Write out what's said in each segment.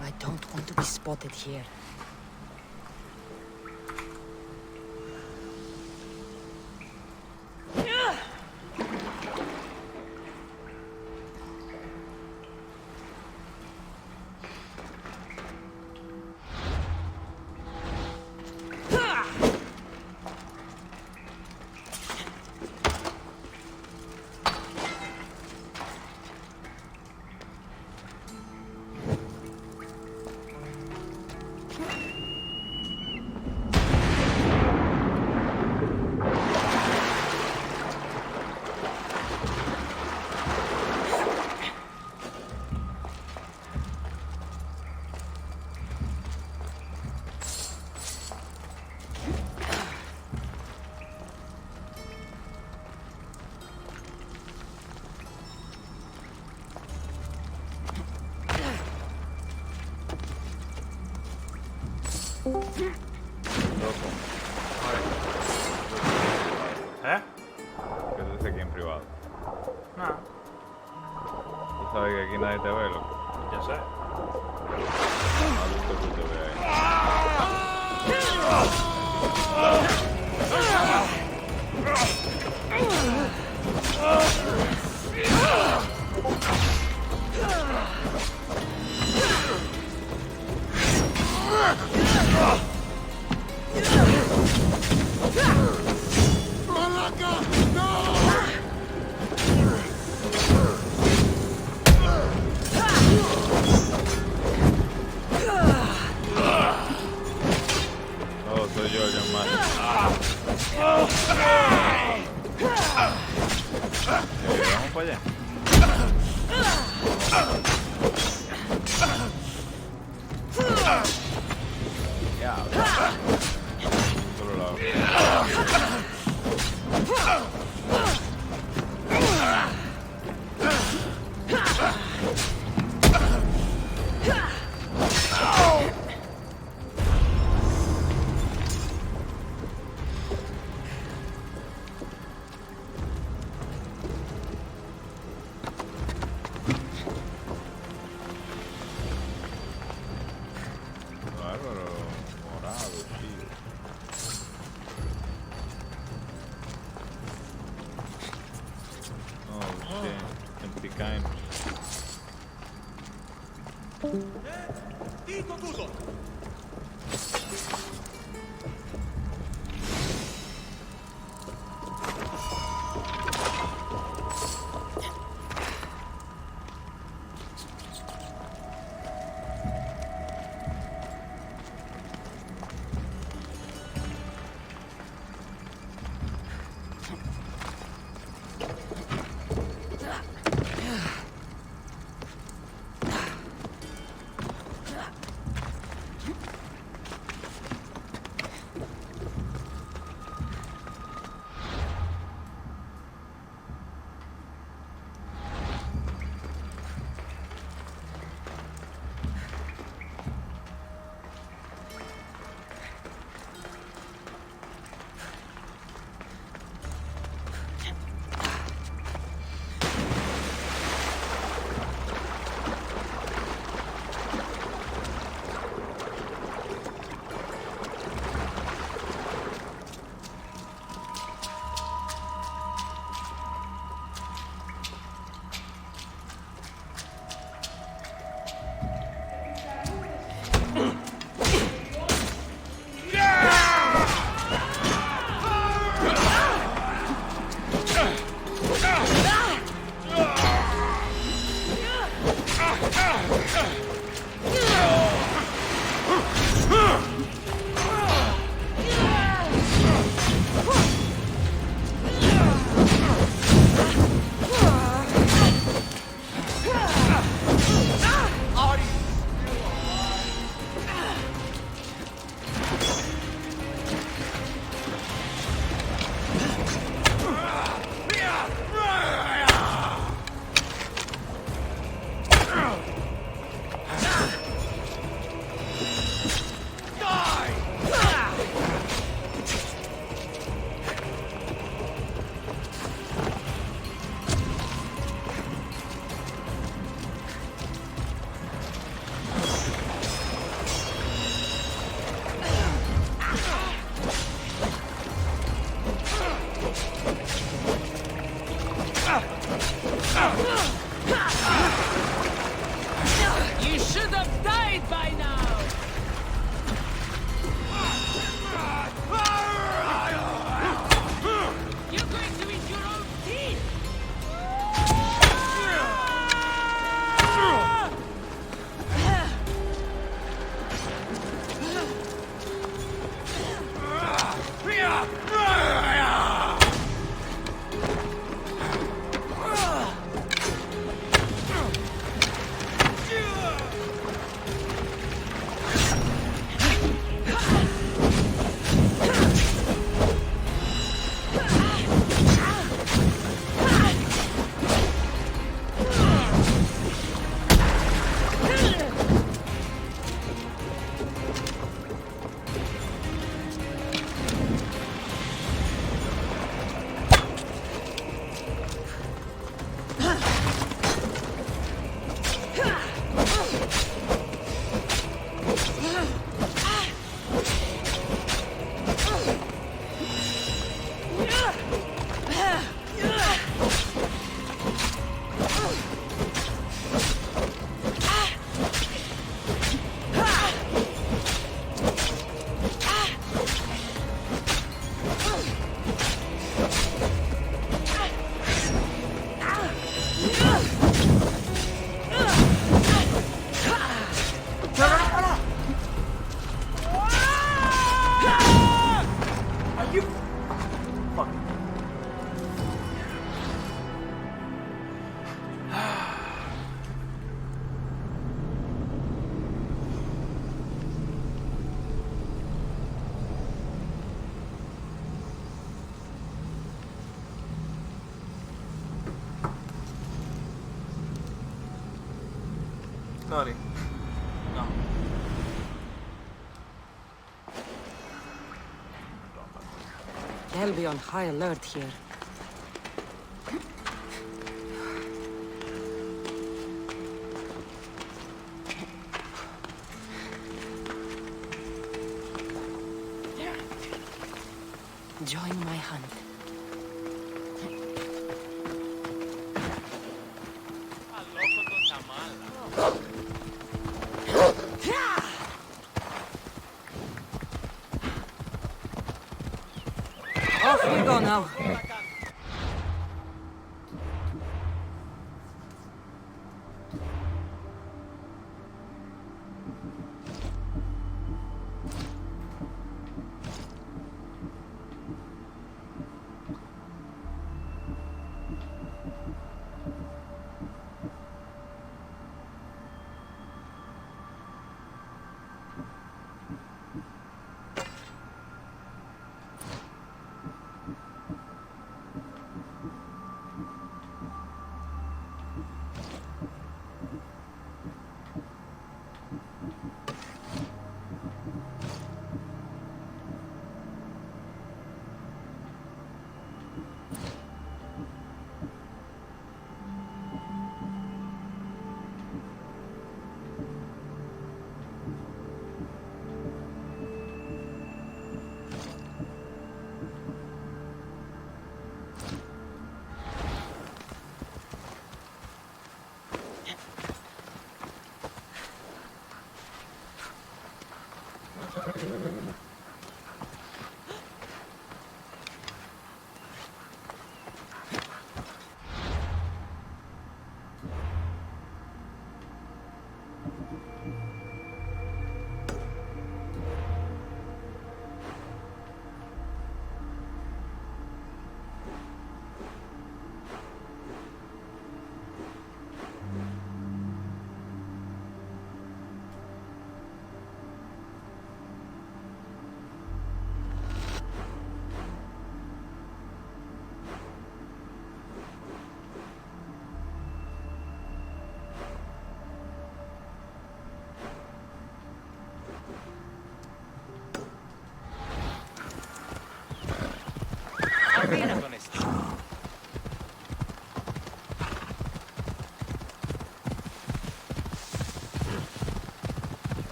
I don't want to be spotted here. Loco. ¿Eh? ¿Qué tú dices aquí en privado? Nada, Tú sabes que aquí nadie te ve, loco. ya sé. No has visto que te ve ahí. No, soy yo el hermano. Vamos para allá. Ya, solo lado. Bárbaro, morado, tío. Oh, shit. Empty kind. Dico tutto! You fuck. Sorry. No. They'll be on high alert here. Join my hunt. Off we go now.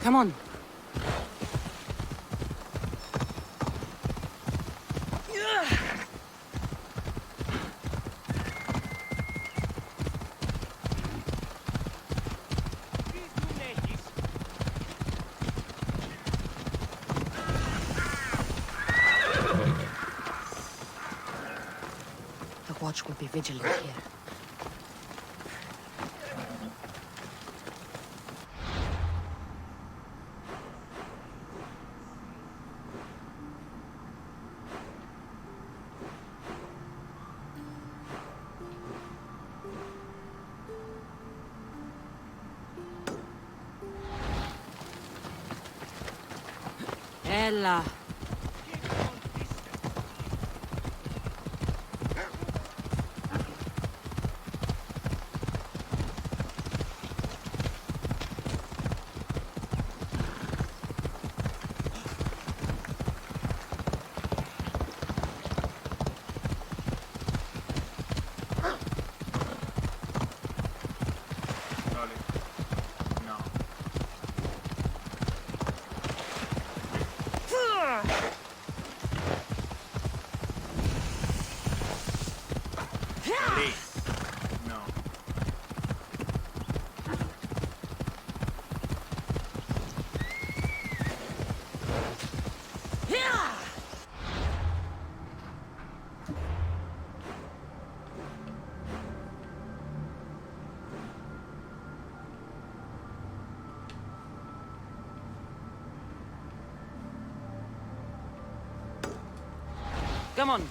Come on. The watch will be vigilant here. Ella. No. Come on.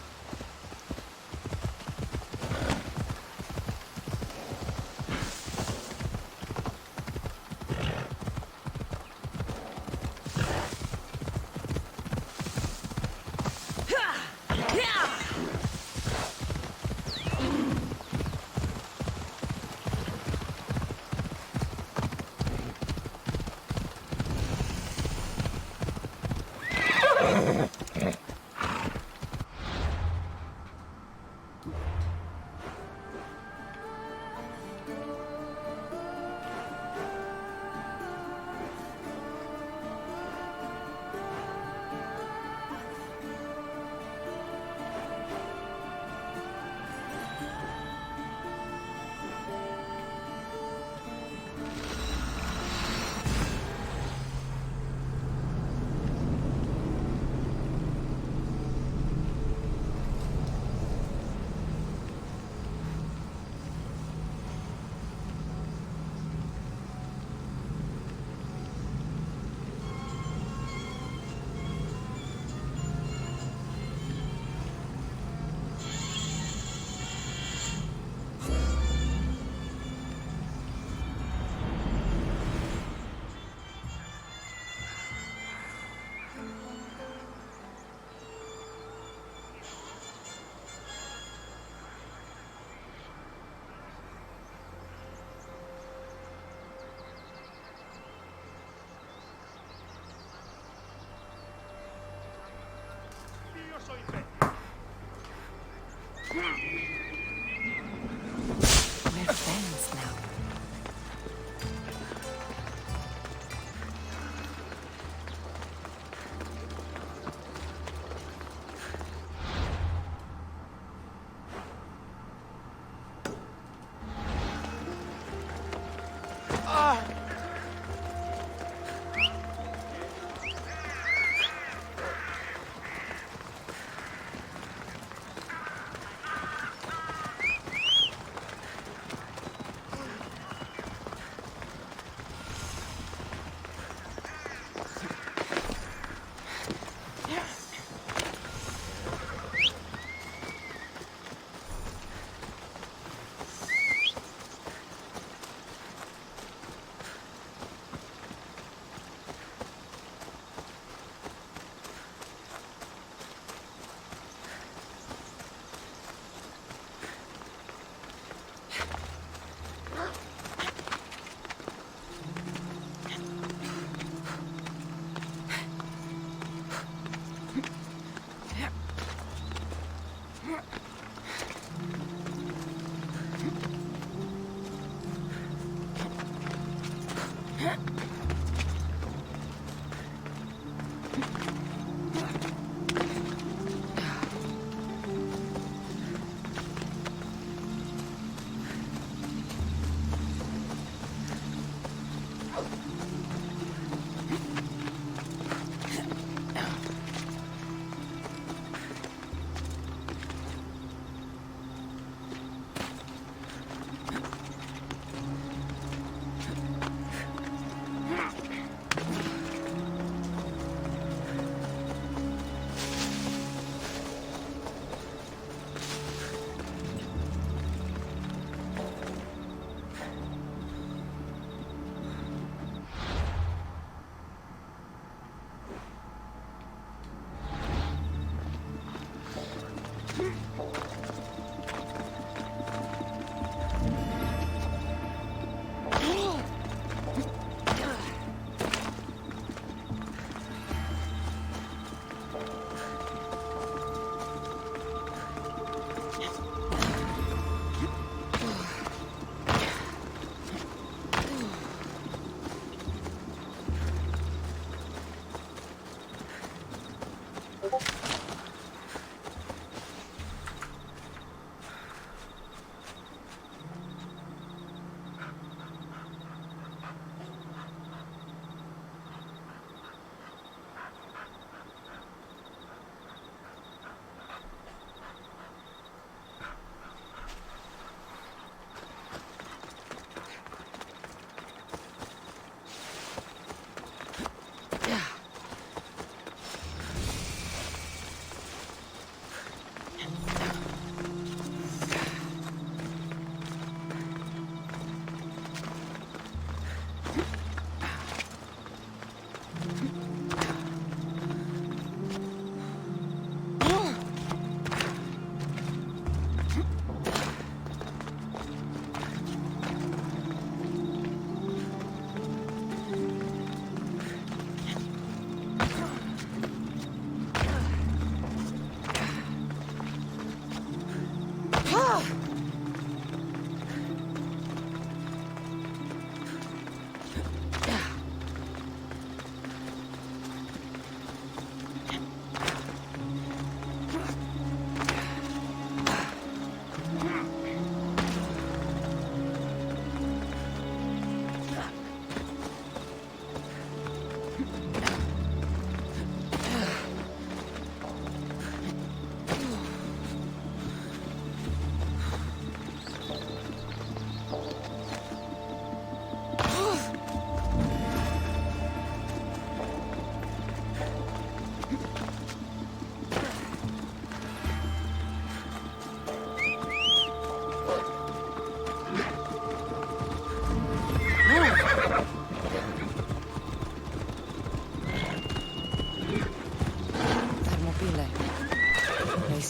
We're friends now.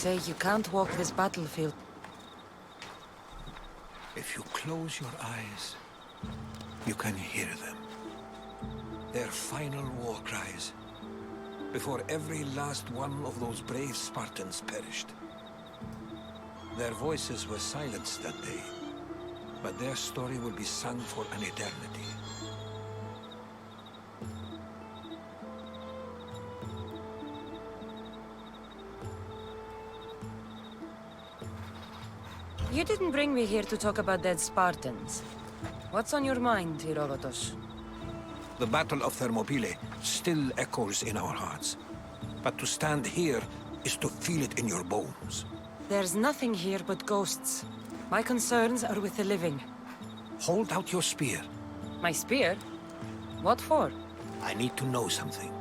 say you can't walk this battlefield. If you close your eyes, you can hear them. Their final war cries, before every last one of those brave Spartans perished. Their voices were silenced that day, but their story will be sung for an eternity. You didn't bring me here to talk about dead Spartans. What's on your mind, Herodotus? The Battle of Thermopylae still echoes in our hearts. But to stand here is to feel it in your bones. There's nothing here but ghosts. My concerns are with the living. Hold out your spear. My spear? What for? I need to know something.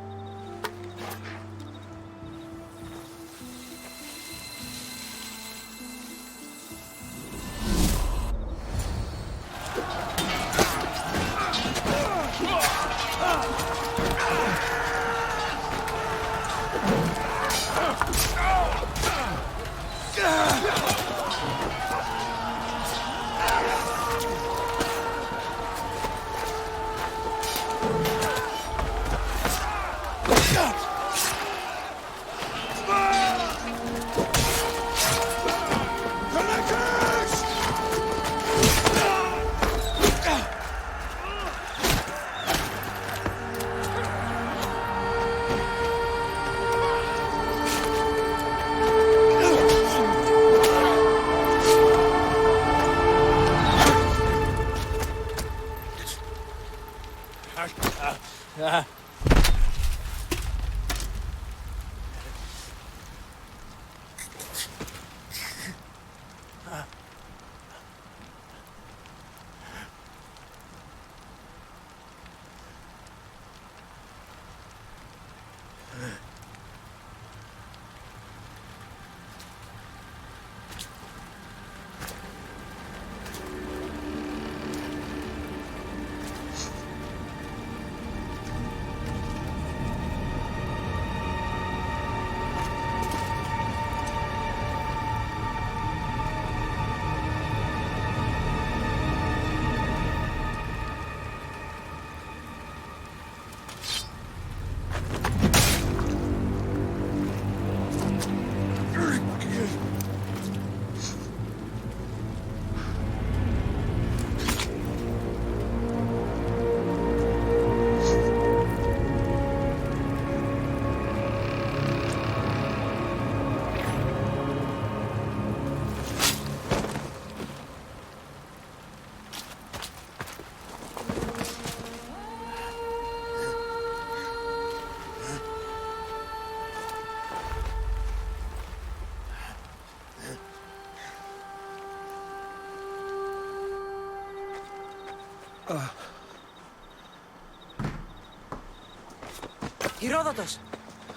Herodotus!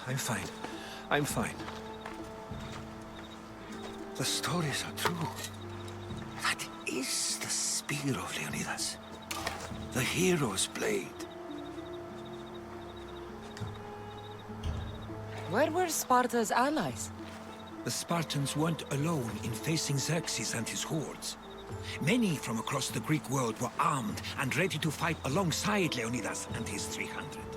I'm fine. I'm fine. The stories are true. That is the spear of Leonidas. The hero's blade. Where were Sparta's allies? The Spartans weren't alone in facing Xerxes and his hordes. Many from across the Greek world were armed and ready to fight alongside Leonidas and his 300.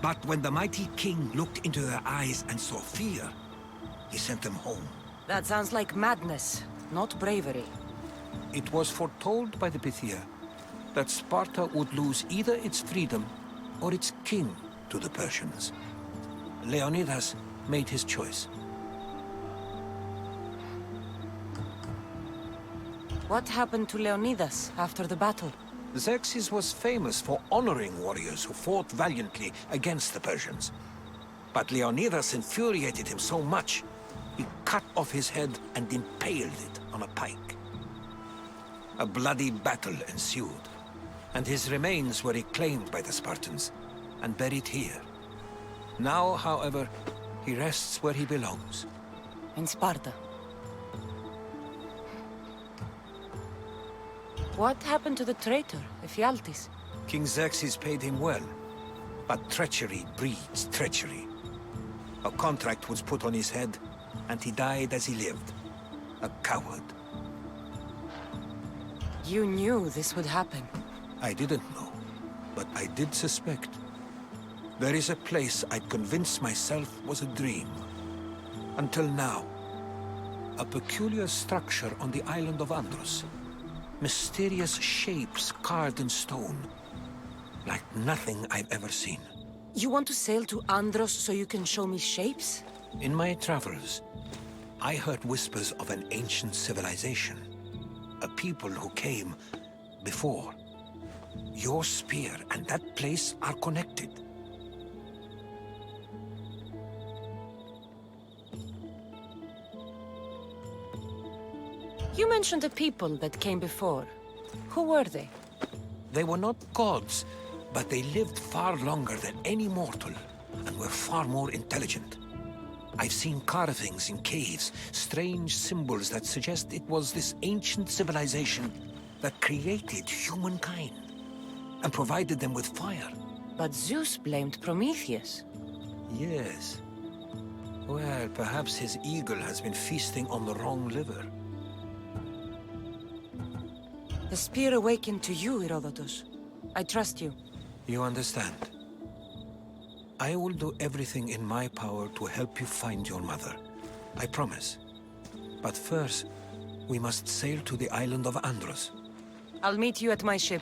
But when the mighty king looked into their eyes and saw fear, he sent them home. That sounds like madness, not bravery. It was foretold by the Pythia that Sparta would lose either its freedom or its king to the Persians. Leonidas made his choice. What happened to Leonidas after the battle? Xerxes was famous for honoring warriors who fought valiantly against the Persians. But Leonidas infuriated him so much, he cut off his head and impaled it on a pike. A bloody battle ensued, and his remains were reclaimed by the Spartans and buried here. Now, however, he rests where he belongs. In Sparta. What happened to the traitor, Ephialtes? King Xerxes paid him well, but treachery breeds treachery. A contract was put on his head, and he died as he lived. A coward. You knew this would happen. I didn't know, but I did suspect. There is a place I'd convinced myself was a dream. Until now. A peculiar structure on the island of Andros. Mysterious shapes carved in stone. Like nothing I've ever seen. You want to sail to Andros so you can show me shapes? In my travels, I heard whispers of an ancient civilization. A people who came before. Your spear and that place are connected. You mentioned the people that came before. Who were they? They were not gods, but they lived far longer than any mortal, and were far more intelligent. I've seen carvings in caves, strange symbols that suggest it was this ancient civilization that created humankind, and provided them with fire. But Zeus blamed Prometheus. Yes. Well, perhaps his eagle has been feasting on the wrong liver. The spear awakened to you, Herodotus. I trust you. You understand. I will do everything in my power to help you find your mother. I promise. But first, we must sail to the island of Andros. I'll meet you at my ship.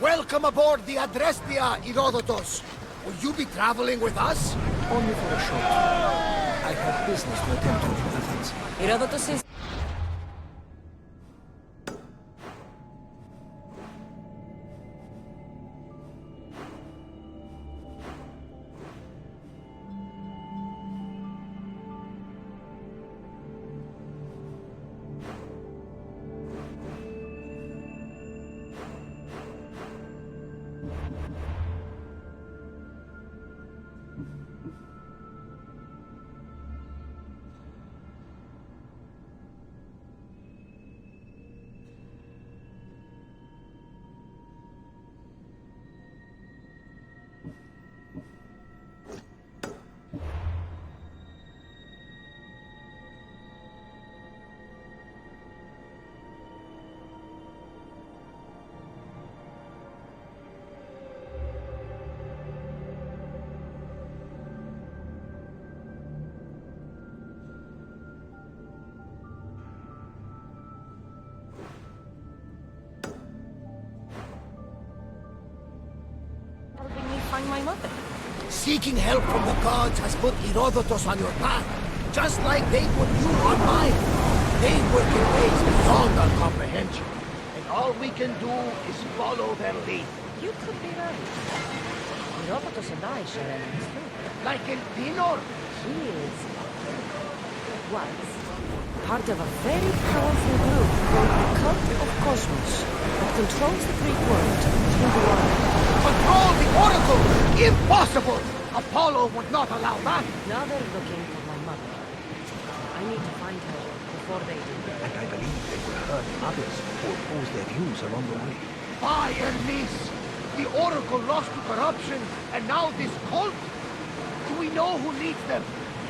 Welcome aboard the Adrestia, Herodotus. Will you be traveling with us? Only for a short time. I have business to attend to in Athens. Herodotus is... helping me find my mother. Seeking help from the gods has put Herodotus on your path, just like they put you on mine. They work in ways beyond our comprehension, and all we can do is follow their lead. You could be right. Herodotus and I share enemies too. Like El Pinor. He is... was part of a very powerful group called the Cult of Cosmos that controls the Greek world through the water. Control the Oracle! Impossible! Apollo would not allow that. Now they're looking for my mother. I need to find her before they do. And I believe they will hurt others who oppose their views along the way. By Hermes! The Oracle lost to corruption, and now this cult? Do we know who leads them?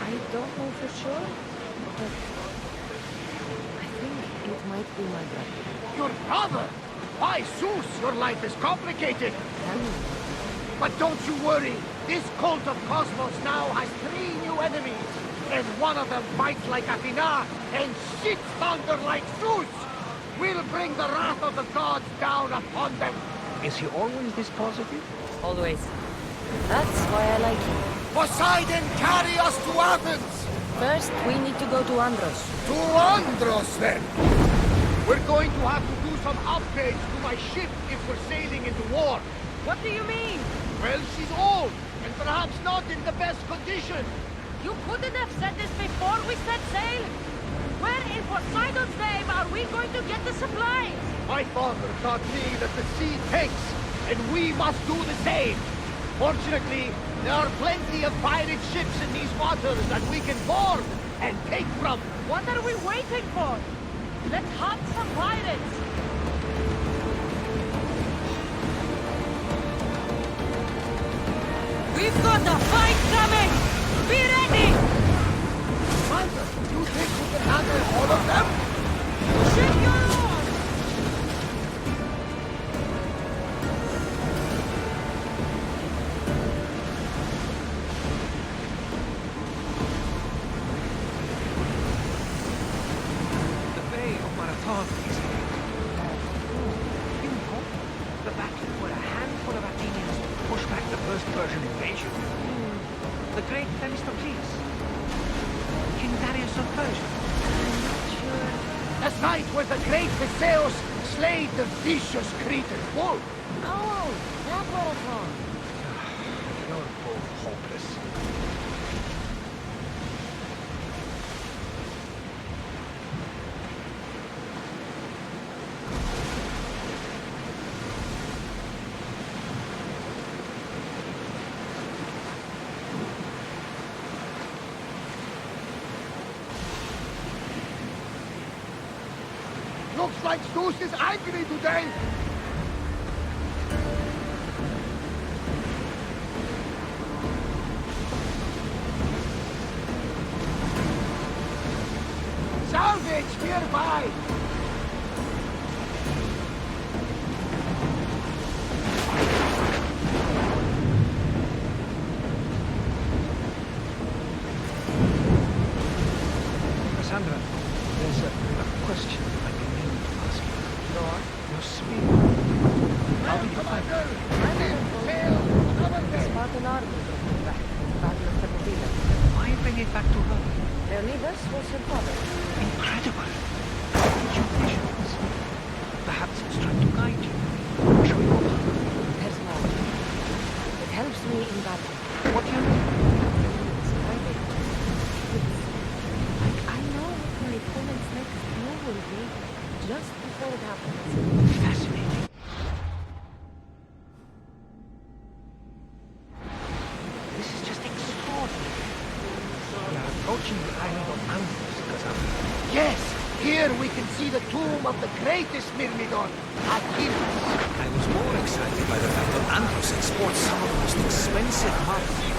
I don't know for sure, but I think it might be my brother. Your brother? Why, Zeus, your life is complicated. Tell me. But don't you worry. This cult of Cosmos now has 3 new enemies. And one of them fights like Athena and shits thunder like Zeus. We'll bring the wrath of the gods down upon them. Is he always this positive? Always. That's why I like you. Poseidon, carry us to Athens! First, we need to go to Andros. To Andros, then! We're going to have to do some upgrades to my ship if we're sailing into war. What do you mean? Well, she's old, and perhaps not in the best condition. You couldn't have said this before we set sail. Where in Poseidon's name are we going to get the supplies? My father taught me that the sea takes, and we must do the same. Fortunately, there are plenty of pirate ships in these waters that we can board and take from. What are we waiting for? Let's hunt some pirates! We've got a fight coming! Be ready! Commander, you think we can handle all of them? Ship your oars! The Bay of Marathon is here. You know, the battle where a handful of Athenians pushed back the first Persian invasion. The great Themistocles. King Darius of Persia. That's night where the great Theseus slayed the vicious Cretan bull. Oh, that marathon. You're both hopeless. Looks like Zeus is angry today. Salvage nearby. Cassandra, there's a question I've been meaning to ask you. Go on. Your speed. How did you find it? The Spartan army came back from the Battle of Thermopylae. Why bring it back to her? Leonidas was her father. Incredible. You visions. Perhaps it's trying to guide you. Show you over. There's more. It helps me in battle. What do you mean? It's private. Like I know what my opponent's next move will be just before it happens. Fascinating. This is just extraordinary. We are approaching the island of Lanczos, Cassandra. Yes, here we can see the tomb of the greatest Myrmidon, Achilles. I was more excited by the fact that Lanczos exports some of the most expensive marble.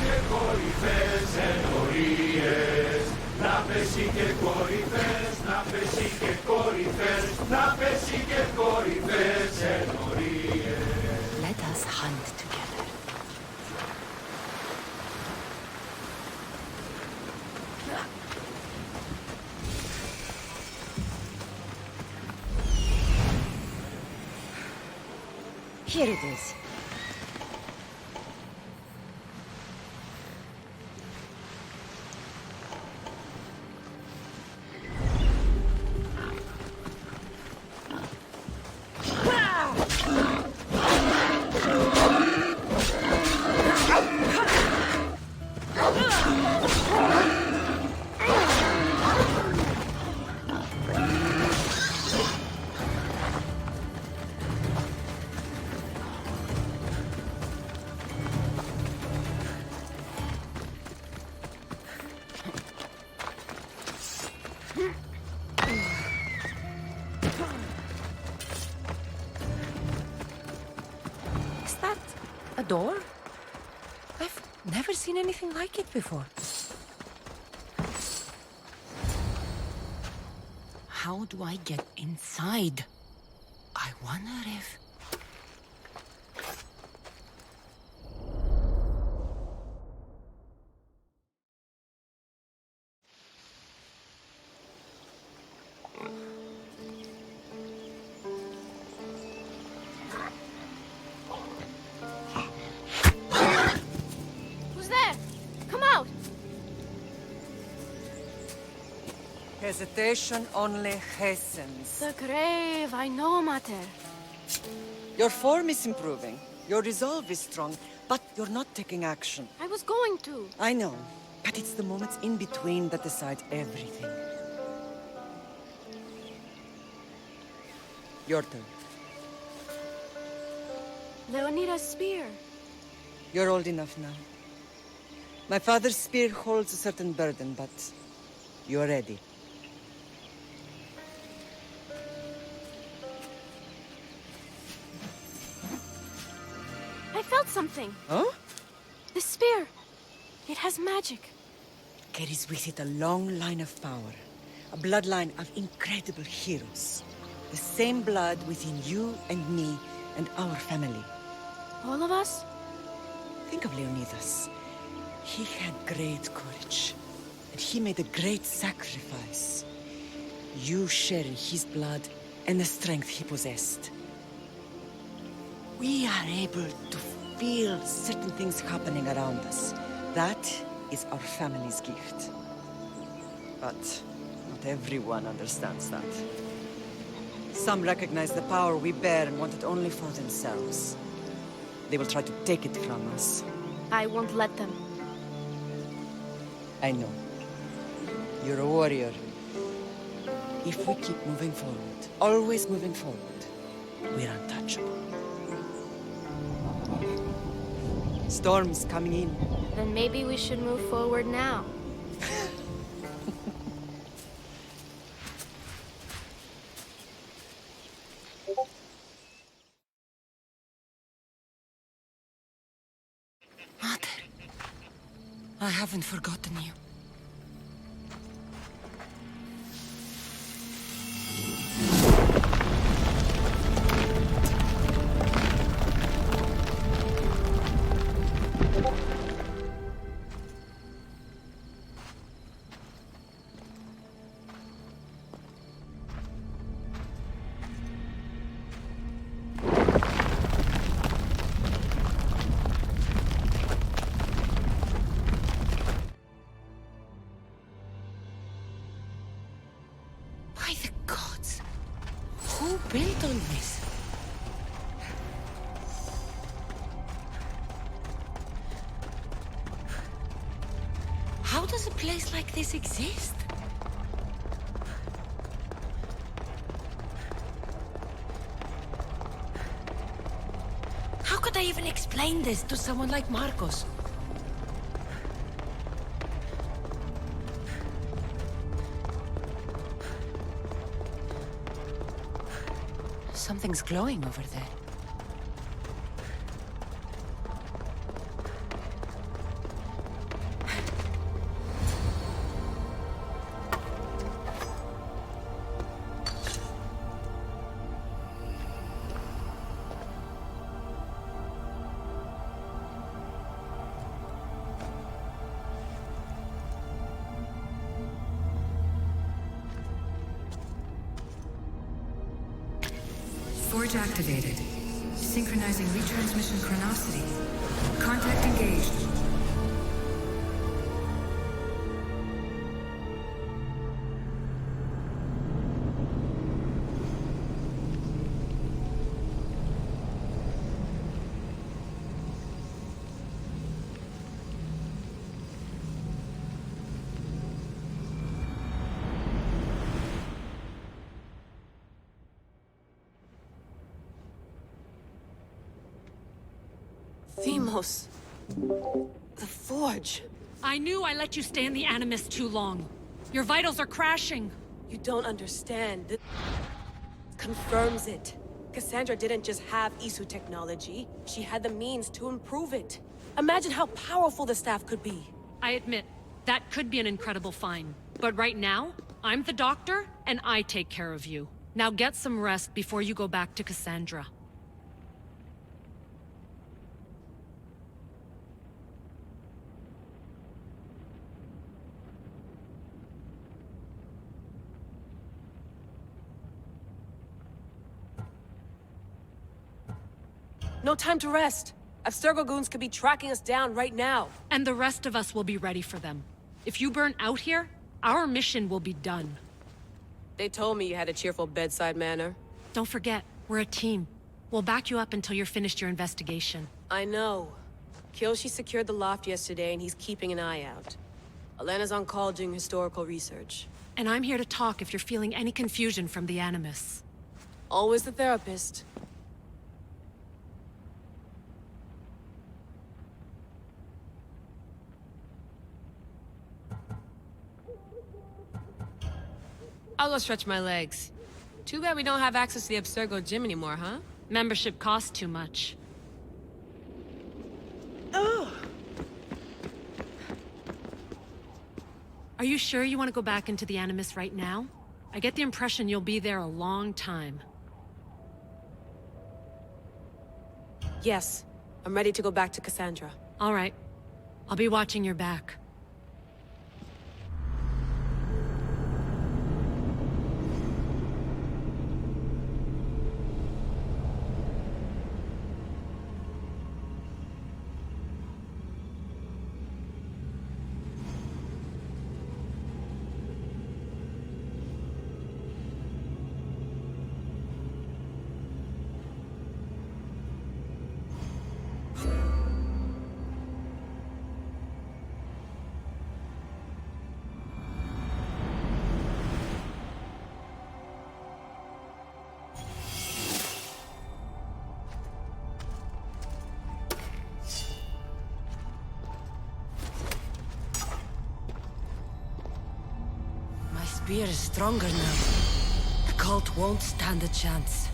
Let us hunt together. Here it is. Is that a door? I've never seen anything like it before. How do I get inside? I wonder if... Who's there? Come out! Hesitation only hastens. The grave, I know, Mater. Your form is improving. Your resolve is strong, but you're not taking action. I was going to. I know, but it's the moments in between that decide everything. Your turn. Leonida's spear. You're old enough now. My father's spear holds a certain burden, but you're ready. I felt something. Huh? The spear. It has magic. Carries with it a long line of power. A bloodline of incredible heroes. The same blood within you and me and our family. All of us? Think of Leonidas. He had great courage. And he made a great sacrifice. You share in his blood and the strength he possessed. We are able to feel certain things happening around us. That is our family's gift. But not everyone understands that. Some recognize the power we bear and want it only for themselves. They will try to take it from us. I won't let them. I know. You're a warrior. If we keep moving forward, always moving forward, we're untouchable. Storm's coming in. Then maybe we should move forward now. Mother, I haven't forgotten you. By the gods! Who built all this? How does a place like this exist? How could I even explain this to someone like Marcos? Something's glowing over there. Forge activated. Synchronizing retransmission chronicity. Contact engaged. Themos. The Forge. I knew I let you stay in the Animus too long. Your vitals are crashing. You don't understand. This confirms it. Cassandra didn't just have Isu technology. She had the means to improve it. Imagine how powerful the staff could be. I admit, that could be an incredible find. But right now, I'm the doctor, and I take care of you. Now get some rest before you go back to Cassandra. No time to rest. Abstergo goons could be tracking us down right now. And the rest of us will be ready for them. If you burn out here, our mission will be done. They told me you had a cheerful bedside manner. Don't forget, we're a team. We'll back you up until you're finished your investigation. I know. Kyoshi secured the loft yesterday and he's keeping an eye out. Elena's on call doing historical research. And I'm here to talk if you're feeling any confusion from the Animus. Always the therapist. I'll go stretch my legs. Too bad we don't have access to the Abstergo gym anymore, huh? Membership costs too much. Are you sure you want to go back into the Animus right now? I get the impression you'll be there a long time. Yes. I'm ready to go back to Cassandra. All right. I'll be watching your back. Spear is stronger now. The cult won't stand a chance.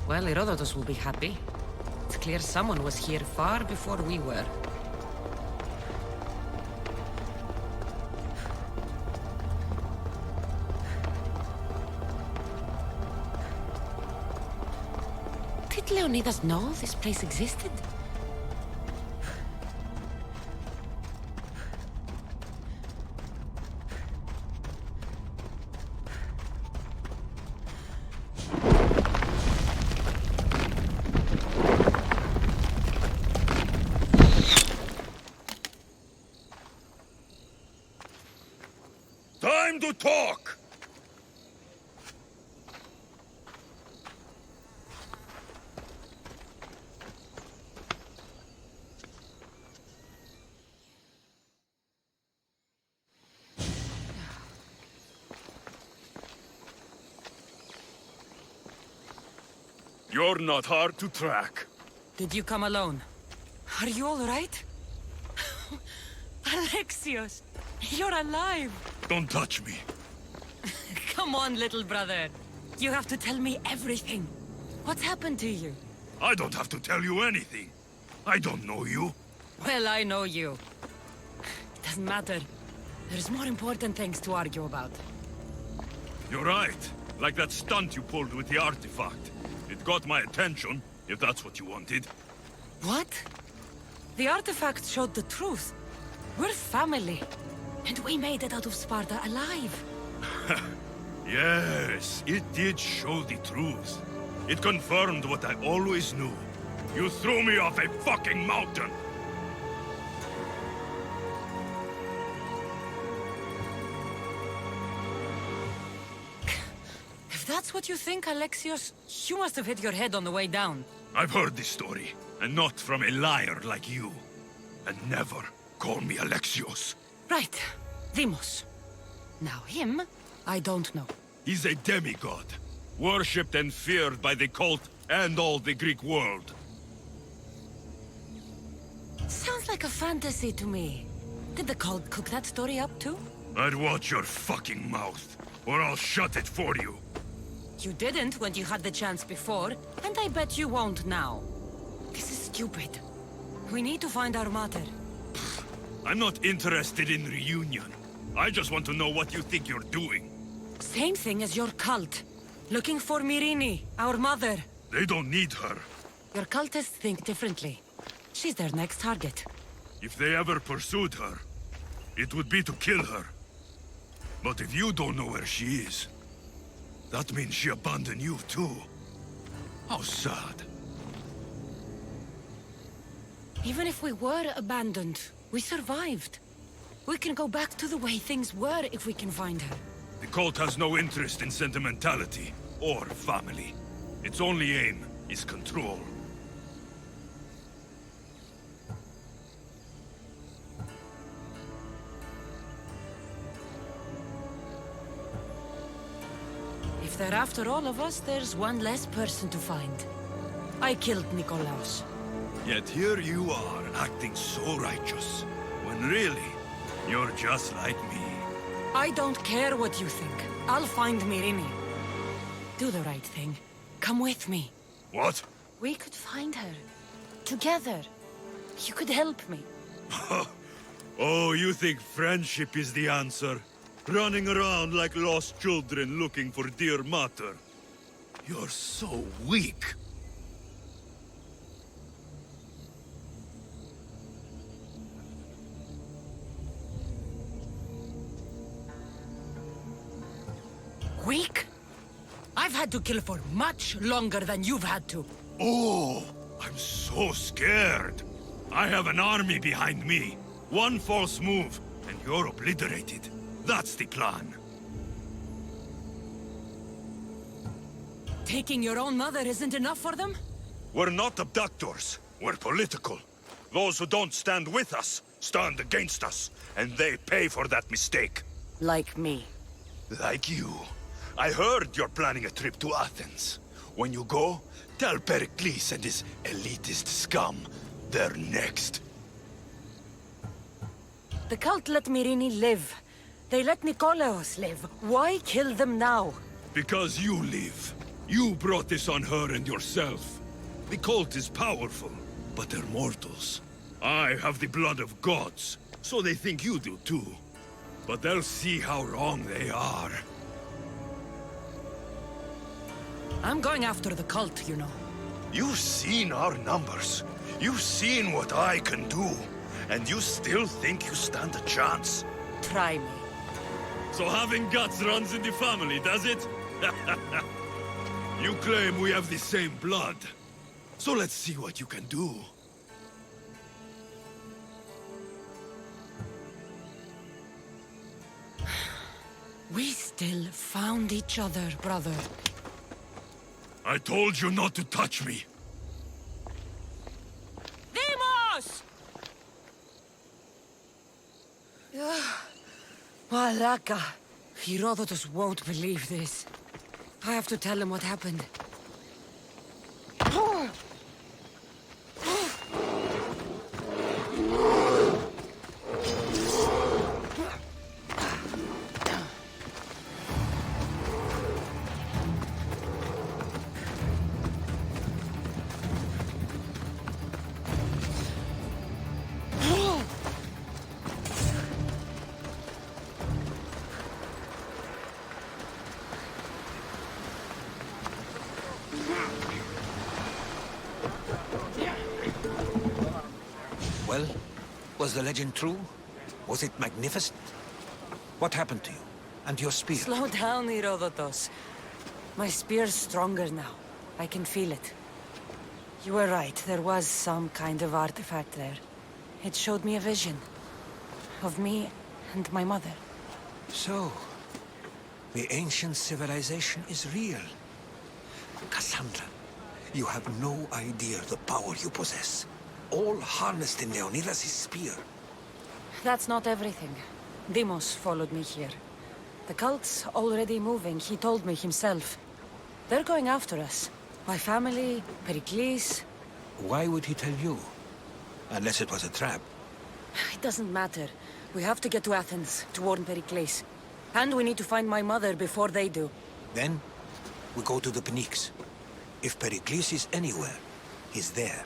Well, Herodotus will be happy. It's clear someone was here far before we were. Did Leonidas know this place existed? Time to talk! You're not hard to track. Did you come alone? Are you all right? Alexios, you're alive! Don't touch me. Come on, little brother. You have to tell me everything. What's happened to you? I don't have to tell you anything. I don't know you. Well, I know you. It doesn't matter. There's more important things to argue about. You're right. Like that stunt you pulled with the artifact. It got my attention, if that's what you wanted. What? The artifact showed the truth. We're family. And we made it out of Sparta alive. Yes, it did show the truth. It confirmed what I always knew. You threw me off a fucking mountain! If that's what you think, Alexios, you must have hit your head on the way down. I've heard this story, and not from a liar like you. And never call me Alexios. Right. Deimos. Now him, I don't know. He's a demigod, worshipped and feared by the cult and all the Greek world. Sounds like a fantasy to me. Did the cult cook that story up too? I'd watch your fucking mouth, or I'll shut it for you. You didn't when you had the chance before, and I bet you won't now. This is stupid. We need to find our mater. I'm not interested in reunion. I just want to know what you think you're doing. Same thing as your cult. Looking for Myrrine, our mother. They don't need her. Your cultists think differently. She's their next target. If they ever pursued her, it would be to kill her. But if you don't know where she is, that means she abandoned you too. How sad. Even if we were abandoned, we survived. We can go back to the way things were if we can find her. The cult has no interest in sentimentality or family. Its only aim is control. If they're after all of us, there's one less person to find. I killed Nikolaos. Yet here you are, acting so righteous, when really, you're just like me. I don't care what you think. I'll find Myrrine. Do the right thing. Come with me. What? We could find her. Together. You could help me. Oh, you think friendship is the answer? Running around like lost children looking for dear mater. You're so weak. Weak? I've had to kill for much longer than you've had to. Oh, I'm so scared. I have an army behind me. One false move, and you're obliterated. That's the plan. Taking your own mother isn't enough for them? We're not abductors. We're political. Those who don't stand with us, stand against us. And they pay for that mistake. Like me. Like you. I heard you're planning a trip to Athens. When you go, tell Pericles and his elitist scum they're next. The cult let Myrrine live. They let Nikolaos live. Why kill them now? Because you live. You brought this on her and yourself. The cult is powerful, but they're mortals. I have the blood of gods, so they think you do too. But they'll see how wrong they are. I'm going after the cult, you know. You've seen our numbers. You've seen what I can do. And you still think you stand a chance? Try me. So having guts runs in the family, does it? You claim we have the same blood. So let's see what you can do. We still found each other, brother. I told you not to touch me. Demos! Malaka. Herodotus won't believe this. I have to tell him what happened. Well, was the legend true? Was it magnificent? What happened to you? And your spear? Slow down, Herodotus. My spear's stronger now. I can feel it. You were right. There was some kind of artifact there. It showed me a vision. Of me and my mother. So, the ancient civilization is real. Cassandra, you have no idea the power you possess. All harnessed in Leonidas' spear. That's not everything. Demos followed me here. The cult's already moving, he told me himself. They're going after us. My family, Pericles. Why would he tell you? Unless it was a trap. It doesn't matter. We have to get to Athens to warn Pericles. And we need to find my mother before they do. Then, we go to the Pnyx. If Pericles is anywhere, he's there.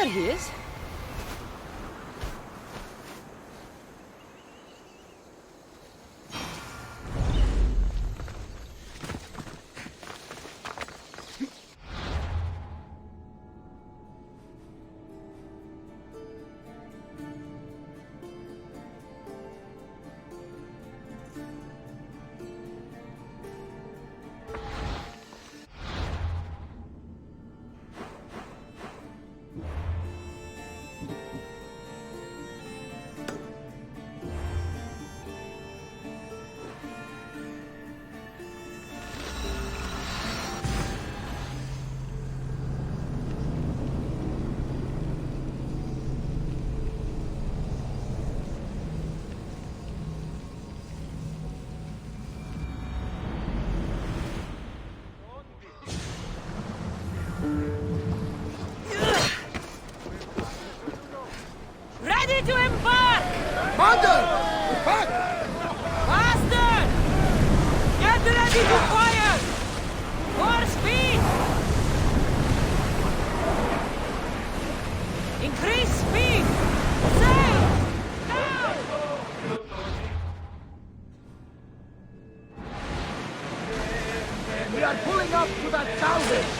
There he is. Ready to embark! Commander! Back! Faster! Get ready to fire! More speed! Increase speed! Sail! Now! We are pulling up to that salvage!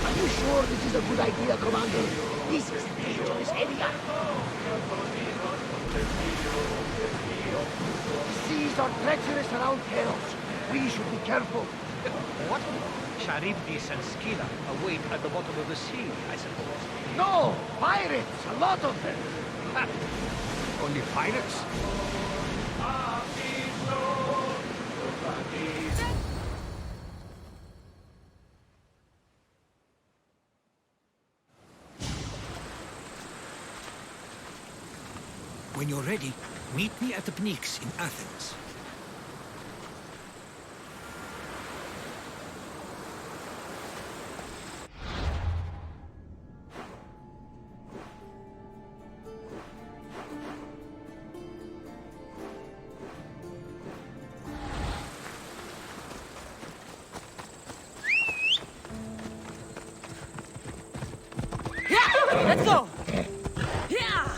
Are you sure this is a good idea, Commander? This is a dangerous area. The seas are treacherous around Keros. We should be careful. What? Charybdis and Scylla await at the bottom of the sea, I suppose. No! Pirates! A lot of them! Ha! Only pirates? When you're ready, meet me at the Pnyx in Athens. Yeah! Let's go! Yeah!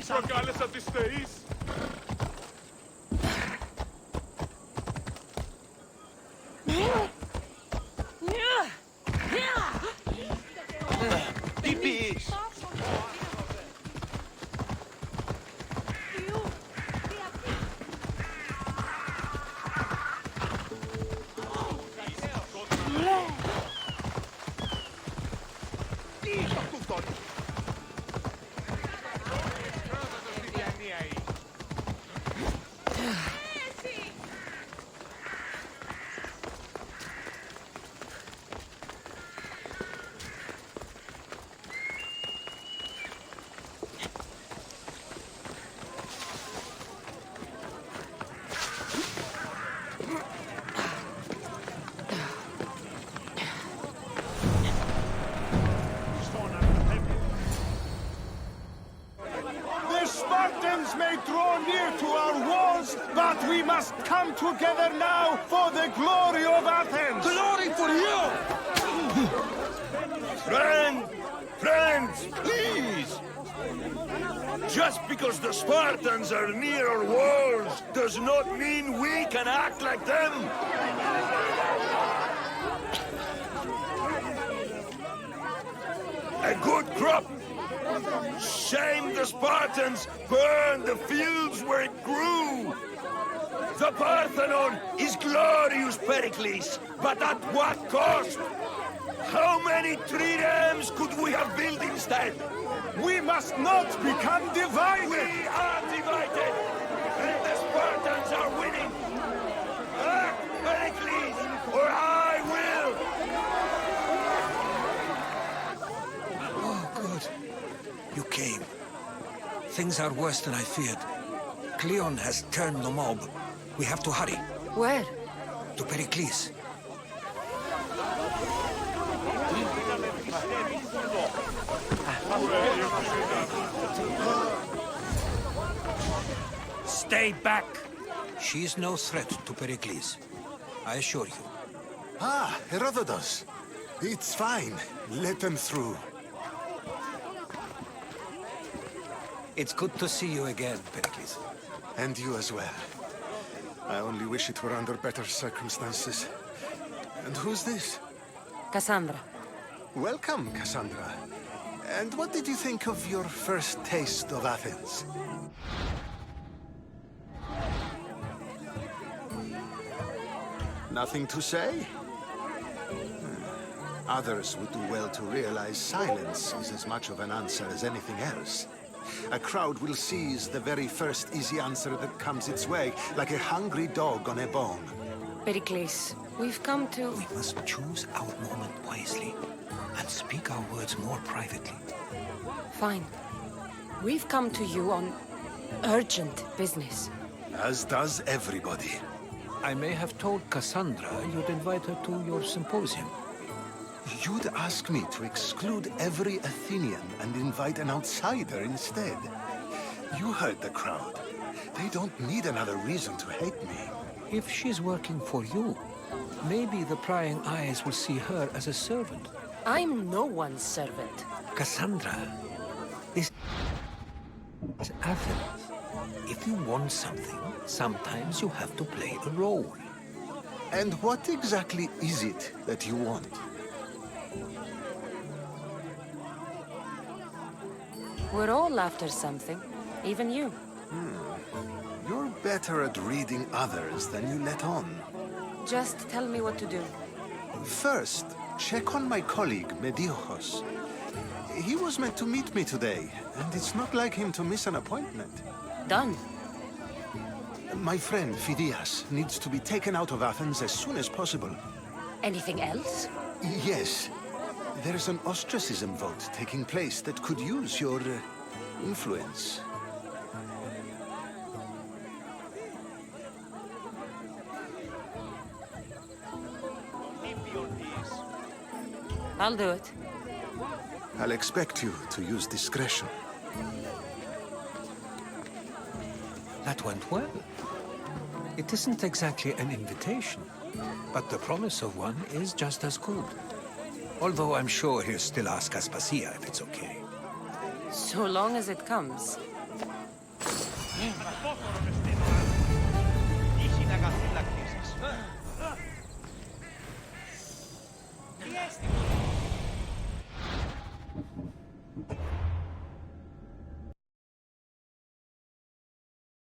Regardless of the stays. May draw near to our walls, but we must come together now for the glory of Athens! Glory for you! Friends, please! Just because the Spartans are near our walls does not mean we can act like them! A good crop! Shame the Spartans burned the fields where it grew! The Parthenon is glorious, Pericles, but at what cost? How many triremes could we have built instead? We must not become divided! We are divided! And the Spartans are winning! Act, Pericles, or I will! Oh, good. You came. Things are worse than I feared. Cleon has turned the mob. We have to hurry. Where? To Pericles. Stay back! She's no threat to Pericles. I assure you. Ah, Herodotus. It's fine. Let them through. It's good to see you again, Pericles. And you as well. I only wish it were under better circumstances. And who's this? Cassandra. Welcome, Cassandra. And what did you think of your first taste of Athens? Nothing to say? Others would do well to realize silence is as much of an answer as anything else. A crowd will seize the very first easy answer that comes its way, like a hungry dog on a bone. Pericles, we've come to... We must choose our moment wisely, and speak our words more privately. Fine. We've come to you on urgent business. As does everybody. I may have told Cassandra you'd invite her to your symposium. You'd ask me to exclude every Athenian and invite an outsider instead. You heard the crowd. They don't need another reason to hate me. If she's working for you, maybe the prying eyes will see her as a servant. I'm no one's servant. Cassandra, this is Athens. If you want something, sometimes you have to play a role. And what exactly is it that you want? We're all after something, even you. You're better at reading others than you let on. Just tell me what to do. First, check on my colleague, Mediochos. He was meant to meet me today, and it's not like him to miss an appointment. Done. My friend, Phidias, needs to be taken out of Athens as soon as possible. Anything else? Yes. There's an ostracism vote taking place that could use your influence. I'll do it. I'll expect you to use discretion. That went well. It isn't exactly an invitation, but the promise of one is just as good. Although I'm sure he'll still ask Aspasia if it's okay. So long as it comes. Dici ragazzi,